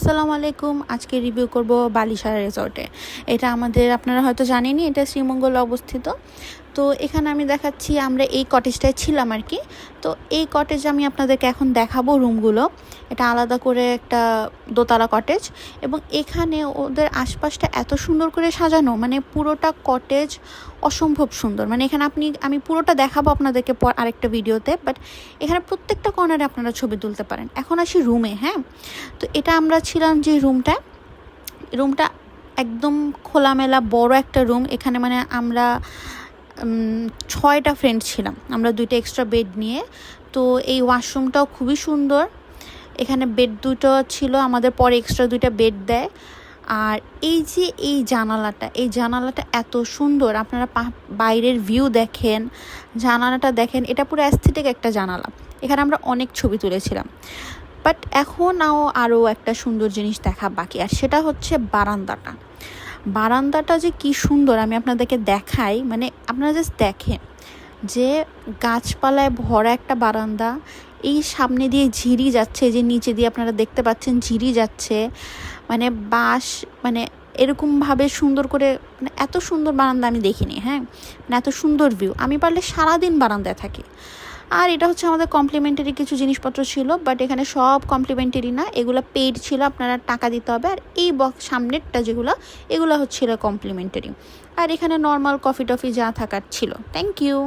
আসসালামু আলাইকুম। আজকে রিভিউ করব বালিশারা রিসর্টে। এটা আমাদের আপনারা হয়তো জানেনই, এটা শ্রীমঙ্গলে অবস্থিত। তো এখানে আমি দেখাচ্ছি, আমরা এই কটেজটায় ছিলাম আর কি। তো এই কটেজ আমি আপনাদেরকে এখন দেখাবো রুমগুলো। এটা আলাদা করে একটা দোতলা কটেজ, এবং এখানে ওদের আশপাশটা এত সুন্দর করে সাজানো, মানে পুরোটা কটেজ অসম্ভব সুন্দর। মানে এখানে আমি পুরোটা দেখাবো আপনাদেরকে আরেকটা ভিডিওতে, বাট এখানে প্রত্যেকটা কর্নারে আপনারা ছবি তুলতে পারেন। এখন আসি রুমে। হ্যাঁ, তো এটা আমরা ছিলাম যে রুমটা একদম খোলামেলা বড় একটা রুম। এখানে মানে আমরা 6টা ফ্রেন্ড ছিলাম, আমরা 2টা এক্সট্রা বেড নিয়ে। তো এই ওয়াশরুমটাও খুবই সুন্দর। এখানে বেড দুটো ছিল, আমাদের পরে এক্সট্রা 2টা বেড দেয়। আর এই যে এই জানালাটা এত সুন্দর, আপনারা বাইরের ভিউ দেখেন, জানালাটা দেখেন, এটা পুরো অ্যাস্থেটিক একটা জানালা। এখানে আমরা অনেক ছবি তুলেছিলাম। বাট এখনও আরও একটা সুন্দর জিনিস দেখা বাকি, আর সেটা হচ্ছে বারান্দাটা যে কি সুন্দর আমি আপনাদেরকে দেখাই। মানে আপনারা জাস্ট দেখেন যে গাছপালায় ভরা একটা বারান্দা, এই সামনে দিয়ে ঝিরি যাচ্ছে, যে নিচে দিয়ে আপনারা দেখতে পাচ্ছেন ঝিরি যাচ্ছে, মানে বাঁশ, মানে এরকমভাবে সুন্দর করে, মানে এত সুন্দর বারান্দা আমি দেখিনি। হ্যাঁ, মানে এত সুন্দর ভিউ, আমি পারলে সারাদিন বারান্দায় থাকি। আর এটা হচ্ছে আমাদের কমপ্লিমেন্টারি কিছু জিনিসপত্র ছিল, বাট এখানে সব কমপ্লিমেন্টারি না, এগুলো পেইড ছিল, আপনারা টাকা দিতে হবে। আর এই সামনেরটা এগুলো হচ্ছিল কমপ্লিমেন্টারি। আর এখানে নর্মাল কফি টফি যা থাকার ছিল। Thank you.